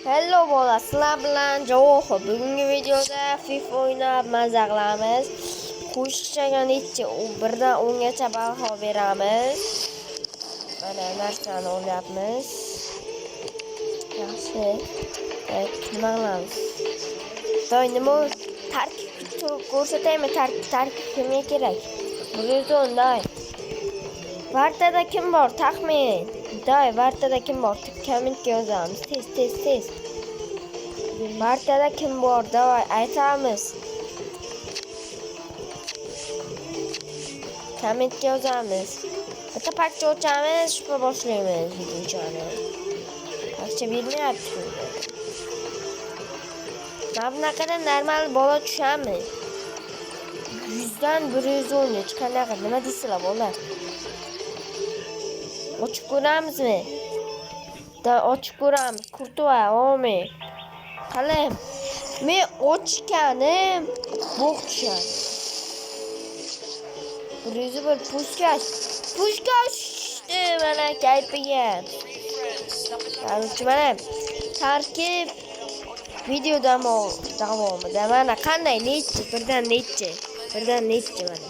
Hello bola, sizlar bilan Javohi. Bugungi videoda FIFA o'ynab maza qilamiz. Qo'shiqchaga necha? Birdan 10 gacha baho beramiz. Mana narsani o'ylayapmiz. Yaxshi. Nima qilamiz? Doy nima tarkib ko'rsataymi? Tarkib kimga kerak? Bugunday. Vartada kim bor? Taxmin. Doy, vartada kim bor? Kommentga yozamiz. Tez. Vartada kim bor? Doy, aytamiz. Kommentga yozamiz. Bitta parcha ochamiz, shunga boshlaymiz videoni. Parcha bermayapti. Mana bunaqada normal bola tushami? 100 dan 110 hech qanaqa nima deysizlar bola? Ochib ko'ramizmi? Da ochib ko'ramiz. Kurtuva, omi. Qalay. Men ochganim bog' tushadi. 101 Pushkash mana kaypiga. Qarchi mana tarkib video davomida mana qanday necha birdan necha mana.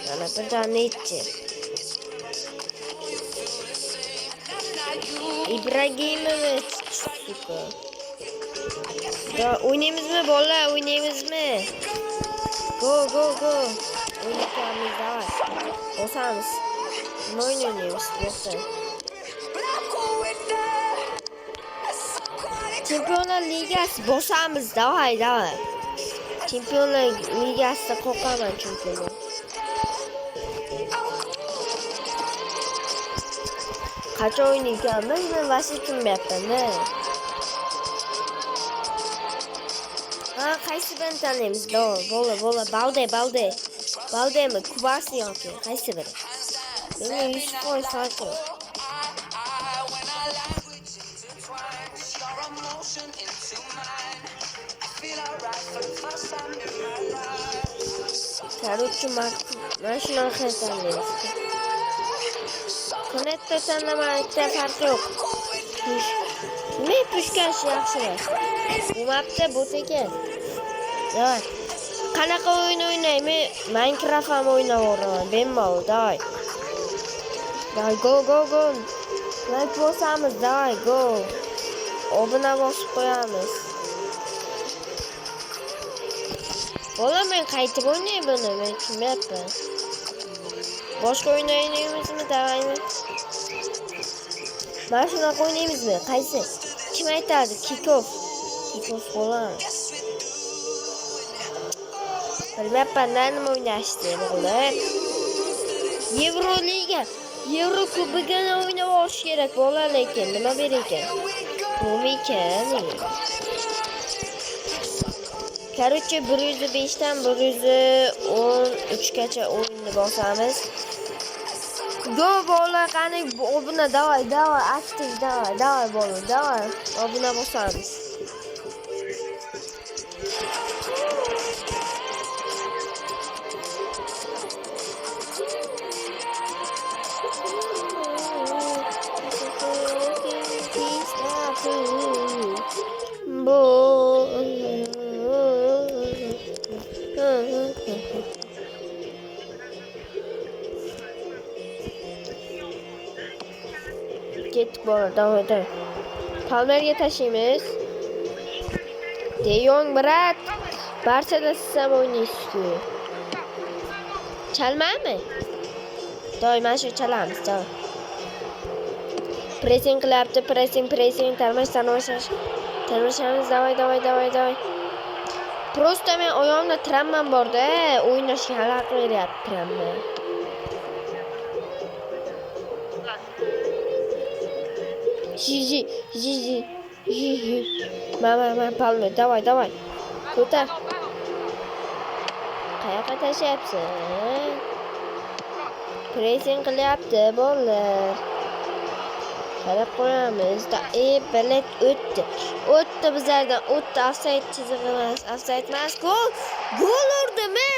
Mana birdan necha. Ibragimovich suka. Da o'ynaymizmi bola, o'ynaymizmi? Go. O'ynaymiz davay. Bosamiz. Nima o'ynaymiz yo'qsa? Chempionlar Ligasi bosamiz, davay. Chempionlar Ligasida qo'rqaman chunki. Qachon o'ynaykanmiz? Men vasi tushunmayapman-da. Qaysi birini tanlaymiz? Bola, Baldemi, Kubasi yoki qaysi biri? Menga 100% farqi yo'q. Короче, mana shunaqa tanlaymiz. Konetda tanlamakda farqi yo'q. Men Pushkash yaxshiroq. Bu mapda bot ekan. Yo'q. Qanaqa o'yin o'ynaymi? Minecraft ham o'ynayveraman. Bemalol, davay. Davay, go. Like bosamiz, davay, go. Obuna bosib qo'yamiz. Bola, men qaytib o'ynay buni, men tushunmayapman. Boshqa o'yin o'ynaymizmi, davaymi? Mana shunaqa o'ynaymizmi? Qaysi? Kim aytadi? Kickoff bo'lam. Bilmayapman, nima o'ynashdi bo'lar. Evroliga, Yevrokubogini o'ynab olish kerak bo'lar, lekin nima ber ekan? Nima ekan? Короче, 105 dan 113 gacha o'yinni bosamiz. Go bola, qani obuna davay, aktiv davay bola, davay. Obuna bosamiz. Ketdik bola, davay. Palmerga tashlaymiz. De Jong brat. Barchada siz ham o'ynaysiz-ku. Chalmaymi? Doy, mana shu chalamiz, davay. Pressing qilyapti, pressing, tarmashamiz, davay. Prosta men oyog'imda travmam bor-da, o'ynashga xalaqit beryapti travma. Jiji. Mama, palma, davay. Ko'tar. Qayoqqa tashlayapsan? Pressing qilyapti, bolalar. Qarab qo'yamiz. Bilet o'tdi bizlardan. Offside chizig'i emas, offside emas. Gol urdimi?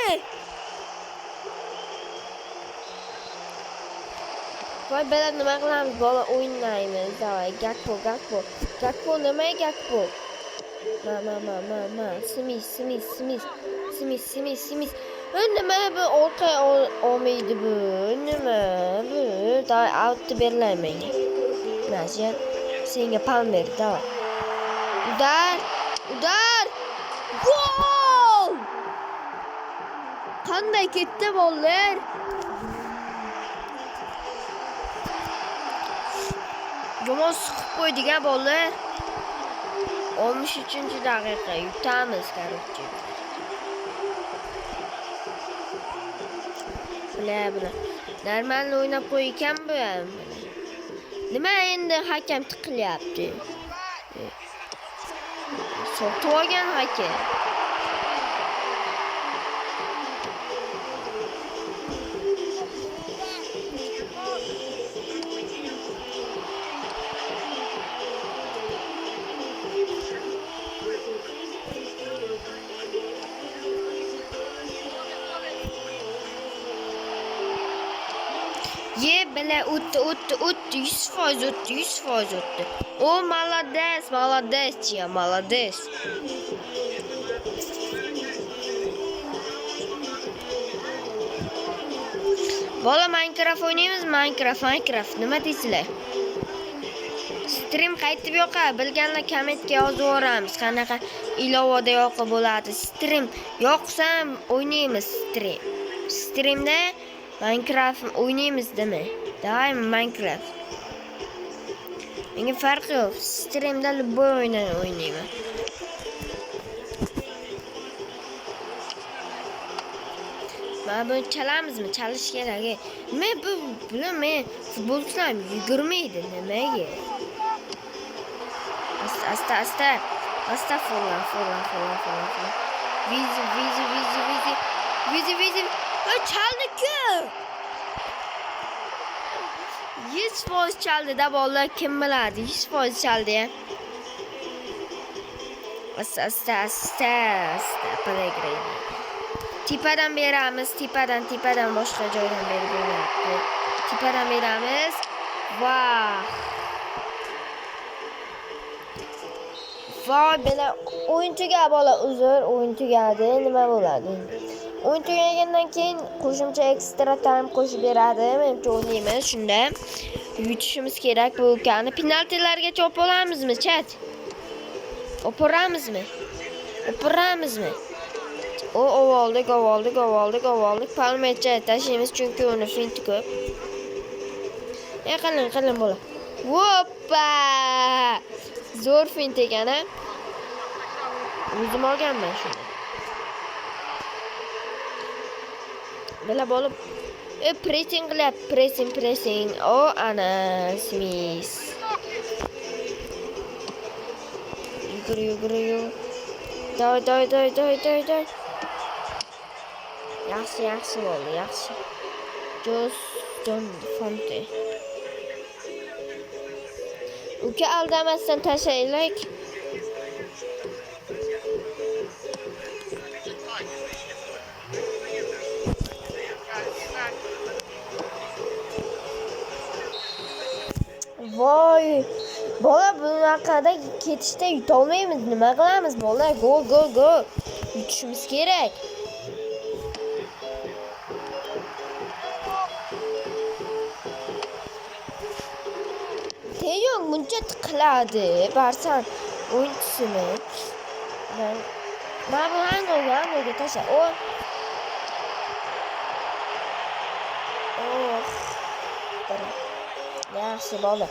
Voy bela nima qilamiz? Bola o'ynaymiz. Davay, Gakpo. Gakpo nima Gakpo? Ma. Simis. Nima bu orqa olmaydi bu? Nima bu? Davay outni berlayman menga. Nasyan senga pam berdi, davay. Udar. Gol! Qanday ketdi bolalar? Yomon siqib qo'ydik-a bolalar. 63-daqiqa yutamiz, короче. Bula. Normal o'ynab qo'ygan bu ham. Nima endi hakam tiqilyapti? Sotib olgan hakam. Bela o'tdi. 100% o'tdi. O, молодец, ya, молодец. Bola Minecraft o'ynaymiz, Minecraft. Nima deysizlar? Stream qaytib yoqa, bilganlar kommentga yozib yuboramiz. Qanaqa ilovada yoqib bo'ladi. Stream yoqsam o'ynaymiz stream. Streamda Minecraft o'ynaymiz demi? Doim Minecraft. Menga farqi yo'q. Streamda любой o'yinni o'ynayman. Mana buni chalamizmi? Chalish kerak. Men men futbolchilar yugurmaydi nimaga? Asta. Astagfirullah. Vizi. Chaldi-ku. 100% chaldi-da bolalar, kim biladi? 100% chaldi. Asta. Palagraydi. Tipadan beramiz, tipadan boshqa joydan berib bo'lyapti. Tipadan beramiz. Voy bela o'yin tugadi bola, uzr, o'yin tugadi. Nima bo'ladi? O'yin tugagandan keyin qo'shimcha ekstra time qo'shib beradi. Menimcha o'ynaymiz. Shunda yutishimiz kerak bu ukani. Penaltilargacha olib olamizmi, chat? O'piramizmi? Govoldik. Palmetcha tashlaymiz chunki uni finti ko'p. Qiling bola. Hoppa! Zo'r fint ekan-a. O'zim olganman shuni. Bela bo'lib pressing qilyapti, pressing. O, ana Smith. Yugur. Doy. Yaxshi bo'ldi, yaxshi. John Fonte. Uka aldamasdan tashlaylik. Voy, bola bunaqada ketishda yutolmaymiz. Nima qilamiz bola? Gol. Yutishimiz kerak. Teyong buncha tiqiladi. Barsan o'yinchisini. Mana bu hangoga tasha. Yaxshi bola.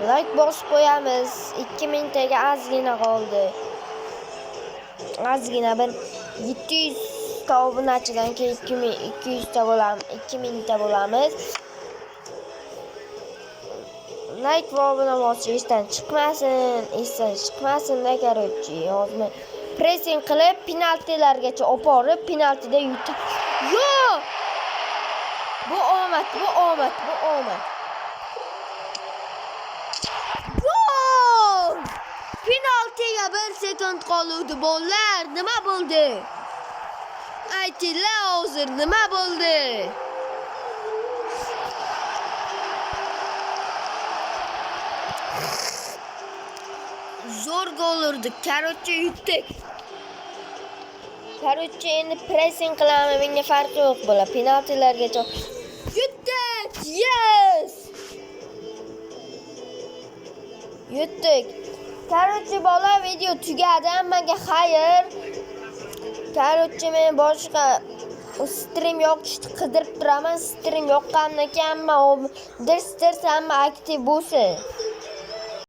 Like bosib qo'yamiz. 2 minutaga ozgina qoldi. Bir 700 ta obunachidan keyin 200 ta bo'lamiz. 2 minutda bo'lamiz. Like va obuna bosish esdan chiqmasin, короче, yozma. Pressing qilib penaltilargacha oborib, penaltida yutib. Yo! Bu omad. Gol! Penaltiga 1 sekund qoluvdi bolalar. Nima bo'ldi? Aytinglar hozir nima bo'ldi? Zo'r gol urdik. Короче, yutdik. Короче, endi pressing qilamiz. Menga farqi yo'q bo'la. Penaltilargacha yutdik. Yes! Yutdik. Короче, bola video tugadi. Hammaga xayr. Короче, men boshqa stream yoqishni qidirib turaman. Stream yoqqandan keyin hamma dirs hamma aktiv bo'lsin.